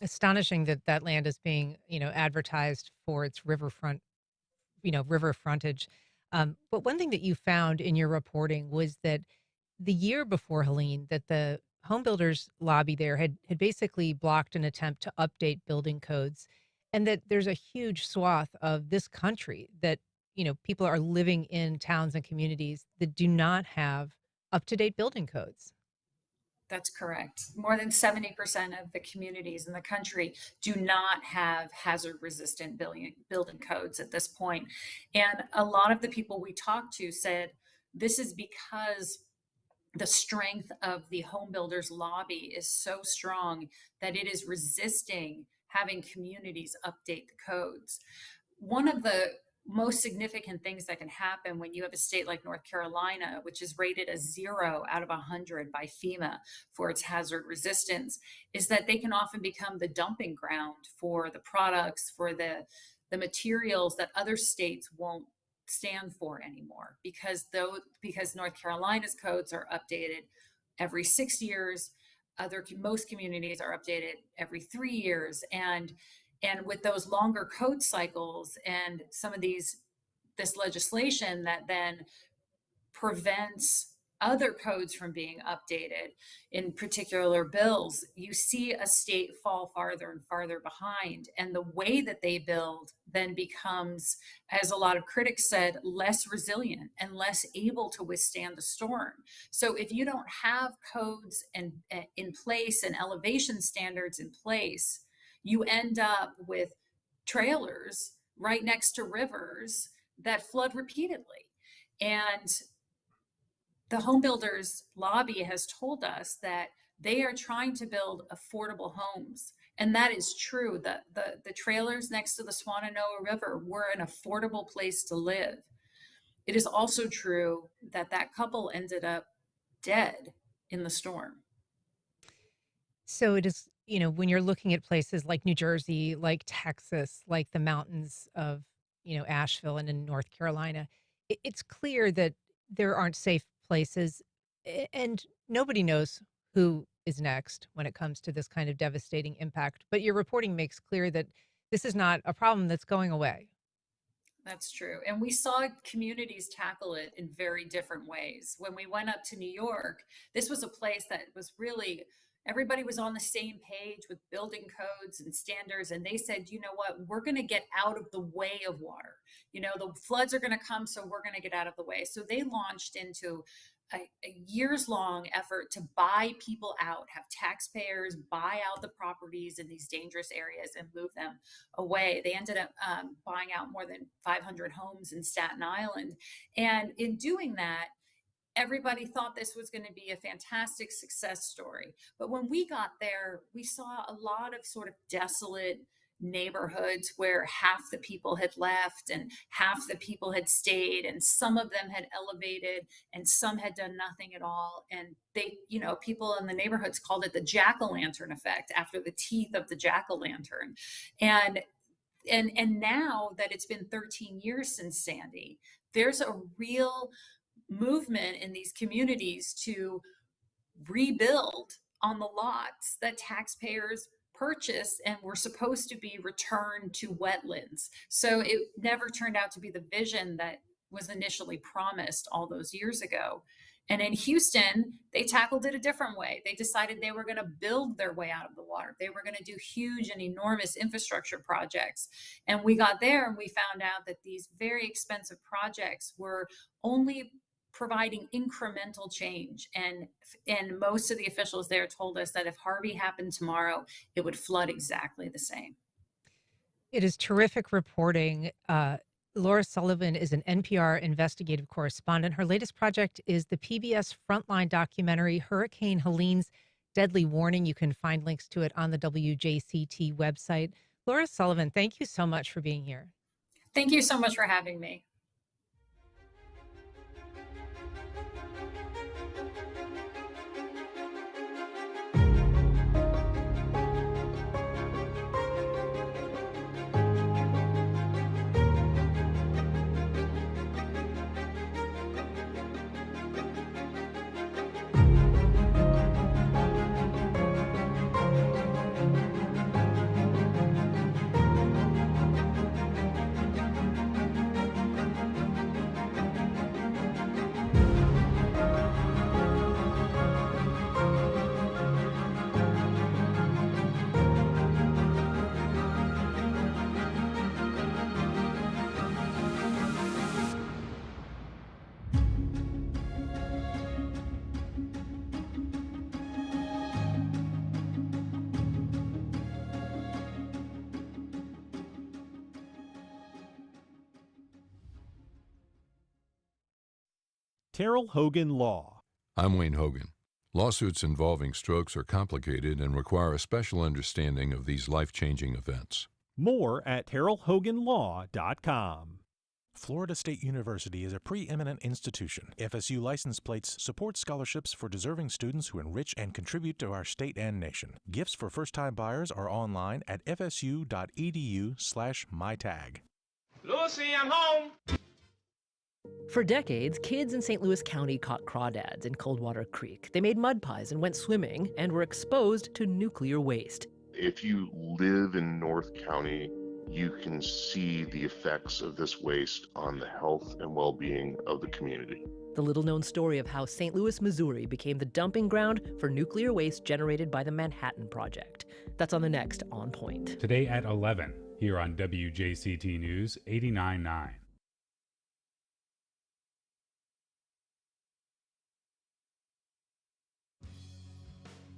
Astonishing that that land is being, advertised for its riverfront, river frontage. But one thing that you found in your reporting was that the year before Helene, that the home builders lobby there had basically blocked an attempt to update building codes, and that there's a huge swath of this country that, people are living in towns and communities that do not have up-to-date building codes. That's correct. More than 70% of the communities in the country do not have hazard-resistant building codes at this point. And a lot of the people we talked to said this is because the strength of the home builders lobby is so strong that it is resisting having communities update the codes. One of the most significant things that can happen when you have a state like North Carolina, which is rated a 0 out of 100 by FEMA for its hazard resistance, is that they can often become the dumping ground for the products, for the materials that other states won't stand for anymore, because North Carolina's codes are updated every 6 years. Most communities are updated every 3 years, and with those longer code cycles and some of this legislation that then prevents other codes from being updated in particular bills, you see a state fall farther and farther behind. And the way that they build then becomes, as a lot of critics said, less resilient and less able to withstand the storm. So if you don't have codes in place and elevation standards in place, you end up with trailers right next to rivers that flood repeatedly. And the home builders lobby has told us that they are trying to build affordable homes. And that is true. The trailers next to the Swannanoa River were an affordable place to live. It is also true that that couple ended up dead in the storm. So it is, when you're looking at places like New Jersey, like Texas, like the mountains of, Asheville and in North Carolina, it's clear that there aren't safe places, and nobody knows who is next when it comes to this kind of devastating impact. But your reporting makes clear that this is not a problem that's going away. That's true. And we saw communities tackle it in very different ways. When we went up to New York, this was a place that was really, everybody was on the same page with building codes and standards. And they said, you know what, we're going to get out of the way of water. The floods are going to come, so we're going to get out of the way. So they launched into a years-long effort to buy people out, have taxpayers buy out the properties in these dangerous areas and move them away. They ended up buying out more than 500 homes in Staten Island. And in doing that, everybody thought this was going to be a fantastic success story. But when we got there, we saw a lot of sort of desolate neighborhoods where half the people had left and half the people had stayed, and some of them had elevated and some had done nothing at all. And they, people in the neighborhoods called it the jack-o'-lantern effect, after the teeth of the jack-o'-lantern. And now that it's been 13 years since Sandy, there's a real movement in these communities to rebuild on the lots that taxpayers purchased and were supposed to be returned to wetlands. So it never turned out to be the vision that was initially promised all those years ago. And in Houston, they tackled it a different way. They decided they were going to build their way out of the water. They were going to do huge and enormous infrastructure projects. And we got there and we found out that these very expensive projects were only providing incremental change. And most of the officials there told us that if Harvey happened tomorrow, it would flood exactly the same. It is terrific reporting. Laura Sullivan is an NPR investigative correspondent. Her latest project is the PBS Frontline documentary, Hurricane Helene's Deadly Warning. You can find links to it on the WJCT website. Laura Sullivan, thank you so much for being here. Thank you so much for having me. Terrell Hogan Law. I'm Wayne Hogan. Lawsuits involving strokes are complicated and require a special understanding of these life-changing events. More at terrellhoganlaw.com. Florida State University is a preeminent institution. FSU license plates support scholarships for deserving students who enrich and contribute to our state and nation. Gifts for first-time buyers are online at fsu.edu/mytag. Lucy, I'm home. For decades, kids in St. Louis County caught crawdads in Coldwater Creek. They made mud pies and went swimming and were exposed to nuclear waste. If you live in North County, you can see the effects of this waste on the health and well-being of the community. The little-known story of how St. Louis, Missouri became the dumping ground for nuclear waste generated by the Manhattan Project. That's on the next On Point. Today at 11, here on WJCT News 89.9.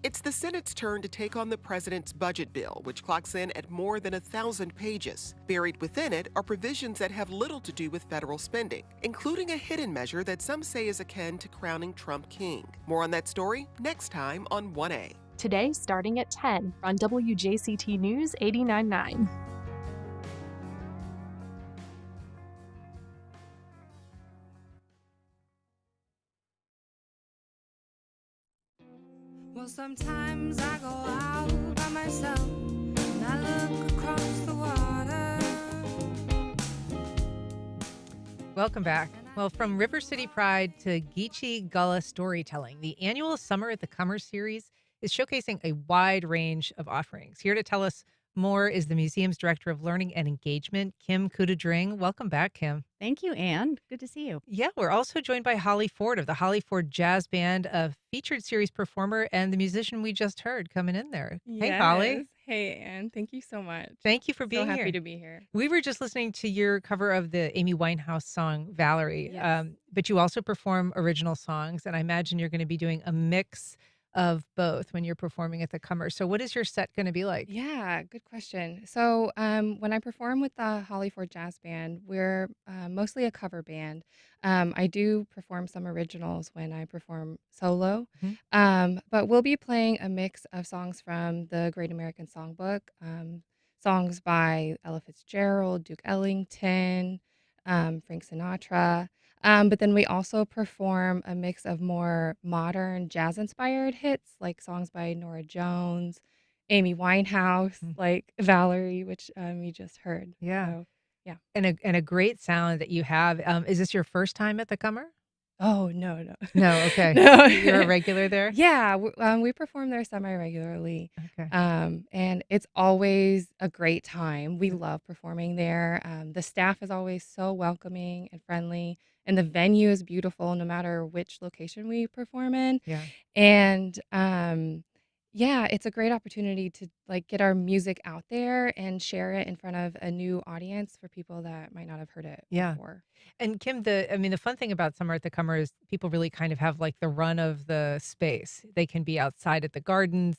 It's the Senate's turn to take on the president's budget bill, which clocks in at more than 1,000 pages. Buried within it are provisions that have little to do with federal spending, including a hidden measure that some say is akin to crowning Trump king. More on that story next time on 1A. Today, starting at 10 on WJCT News 89.9. Well, sometimes I go out by myself and I look across the water. Welcome back. Well, from River City Pride to Geechee Gullah storytelling, the annual Summer at the Commerce series is showcasing a wide range of offerings. Here to tell us more is the museum's Director of Learning and Engagement, Kim Kudadring. Welcome back, Kim. Thank you, Anne. Good to see you. Yeah, we're also joined by Holly Ford of the Holly Ford Jazz Band, a featured series performer and the musician we just heard coming in there. Hey, Holly. Hey, Anne. Thank you so much. Thank you for being here. So here. happy to be here. We were just listening to your cover of the Amy Winehouse song, Valerie, Yes. but you also perform original songs, and I imagine you're going to be doing a mix of both when you're performing at the Commerce. So what is your set going to be like? Yeah, good question. So when I perform with the Holly Ford Jazz Band, we're mostly a cover band. I do perform some originals when I perform solo, but we'll be playing a mix of songs from the Great American Songbook, songs by Ella Fitzgerald, Duke Ellington, Frank Sinatra. But then we also perform a mix of more modern jazz-inspired hits, like songs by Norah Jones, Amy Winehouse, like Valerie, which you just heard. Yeah. So, yeah. And a great sound that you have. Is this your first time at the Comer? Oh, no, no. No, okay. No. You're a regular there? Yeah, we perform there semi-regularly, Okay. and it's always a great time. We love performing there. The staff is always so welcoming and friendly, and the venue is beautiful no matter which location we perform in. Yeah. And, yeah, it's a great opportunity to, like, get our music out there and share it in front of a new audience for people that might not have heard it Yeah. before. And Kim, the fun thing about Summer at the Comer is people really kind of have like the run of the space. They can be outside at the gardens,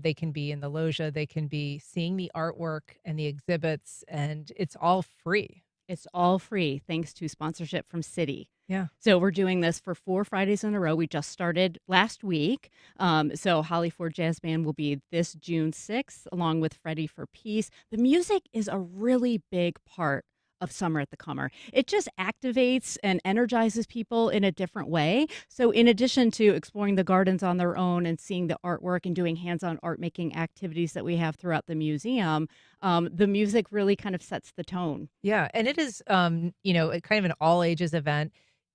they can be in the loggia, they can be seeing the artwork and the exhibits, and it's all free. It's all free thanks to sponsorship from Citi. Yeah. So we're doing this for 4 Fridays in a row. We just started last week. So Holly Ford Jazz Band will be this June 6th, along with Freddie for Peace. The music is a really big part of Summer at the Comer. It just activates and energizes people in a different way. So in addition to exploring the gardens on their own and seeing the artwork and doing hands-on art making activities that we have throughout the museum, the music really kind of sets the tone. Yeah, and it is, kind of an all ages event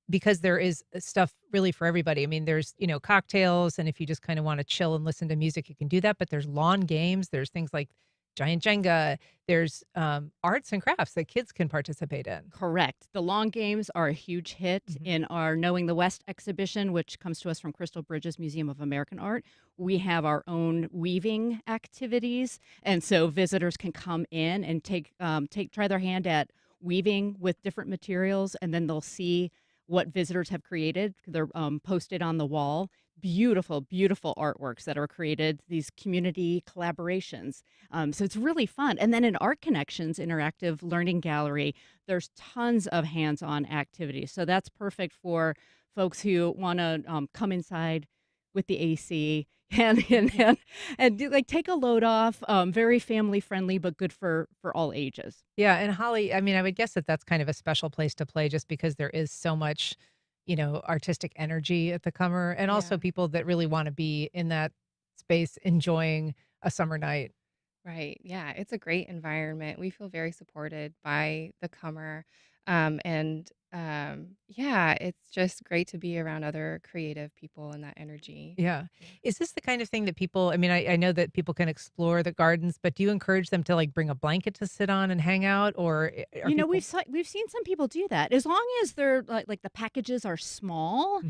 because there is stuff really for everybody. I mean, there's, cocktails, and if you just kind of want to chill and listen to music, you can do that. But there's lawn games, there's things like giant Jenga, there's arts and crafts that kids can participate in. Correct. The lawn games are a huge hit in our Knowing the West exhibition, which comes to us from Crystal Bridges Museum of American Art. We have our own weaving activities, and so visitors can come in and try their hand at weaving with different materials, and then they'll see what visitors have created. They're posted on the wall. Beautiful, beautiful artworks that are created, these community collaborations. So it's really fun. And then in Art Connections Interactive Learning Gallery, there's tons of hands-on activities. So that's perfect for folks who want to come inside with the AC and take a load off. Very family friendly, but good for all ages. Yeah, and Holly, I mean, I would guess that that's kind of a special place to play just because there is so much, artistic energy at the Comer, and also people that really want to be in that space enjoying a summer night. Right. Yeah, it's a great environment. We feel very supported by the Comer. Yeah, it's just great to be around other creative people and that energy. Yeah. Is this the kind of thing that people, I mean, I know that people can explore the gardens, but do you encourage them to like bring a blanket to sit on and hang out, or are people... We've seen some people do that. As long as they're like the packages are small,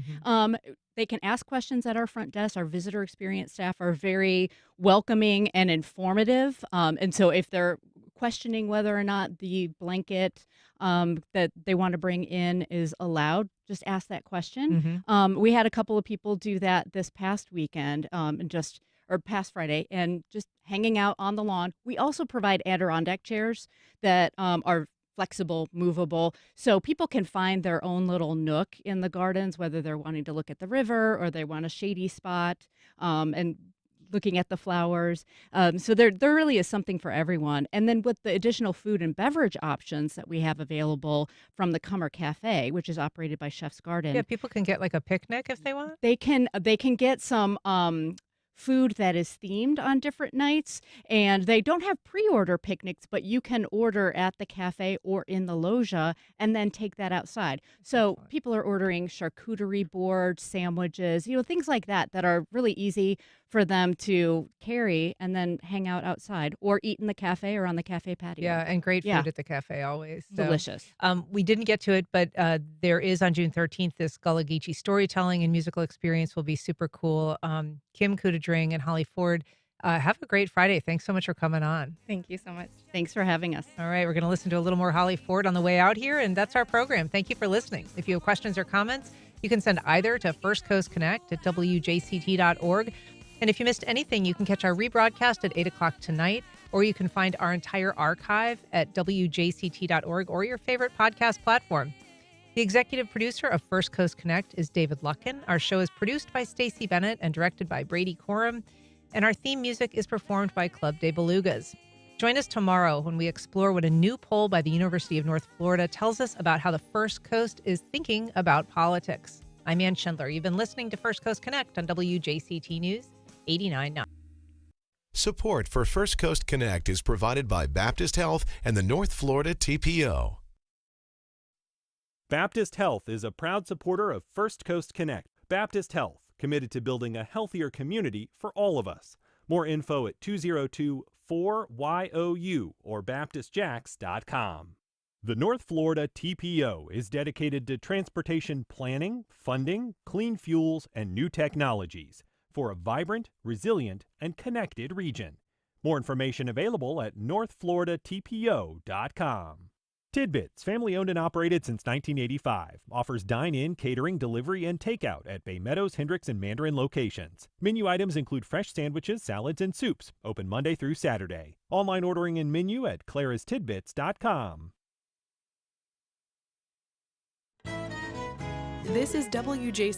they can ask questions at our front desk. Our visitor experience staff are very welcoming and informative. And so if they're questioning whether or not the blanket that they want to bring in is allowed, just ask that question. We had a couple of people do that this past weekend, or past Friday, and just hanging out on the lawn. We also provide Adirondack chairs that are flexible, movable, so people can find their own little nook in the gardens, whether they're wanting to look at the river or they want a shady spot, and looking at the flowers. So there really is something for everyone. And then with the additional food and beverage options that we have available from the Comer Cafe, which is operated by Chef's Garden. Yeah, people can get like a picnic if they want. They can get some food that is themed on different nights, and they don't have pre-order picnics, but you can order at the cafe or in the loggia and then take that outside. So people are ordering charcuterie boards, sandwiches, things like that are really easy for them to carry and then hang out outside or eat in the cafe or on the cafe patio. Yeah, and great food at the cafe always. So, delicious. We didn't get to it, but there is on June 13th, this Gullah Geechee storytelling and musical experience will be super cool. Kim Kudadring and Holly Ford, have a great Friday. Thanks so much for coming on. Thank you so much. Thanks for having us. All right, we're going to listen to a little more Holly Ford on the way out here, and that's our program. Thank you for listening. If you have questions or comments, you can send either to First Coast Connect at WJCT.org. And if you missed anything, you can catch our rebroadcast at 8 o'clock tonight, or you can find our entire archive at WJCT.org or your favorite podcast platform. The executive producer of First Coast Connect is David Luckin. Our show is produced by Stacey Bennett and directed by Brady Coram. And our theme music is performed by Club de Belugas. Join us tomorrow when we explore what a new poll by the University of North Florida tells us about how the First Coast is thinking about politics. I'm Ann Schindler. You've been listening to First Coast Connect on WJCT News 89.9. Support for First Coast Connect is provided by Baptist Health and the North Florida TPO. Baptist Health is a proud supporter of First Coast Connect. Baptist Health, committed to building a healthier community for all of us. More info at 202-4YOU or baptistjacks.com. The North Florida TPO is dedicated to transportation planning, funding, clean fuels, and new technologies for a vibrant, resilient, and connected region. More information available at northfloridatpo.com. Tidbits, family owned and operated since 1985, offers dine-in, catering, delivery, and takeout at Bay Meadows, Hendricks, and Mandarin locations. Menu items include fresh sandwiches, salads, and soups, open Monday through Saturday. Online ordering and menu at clarastidbits.com. This is WJCT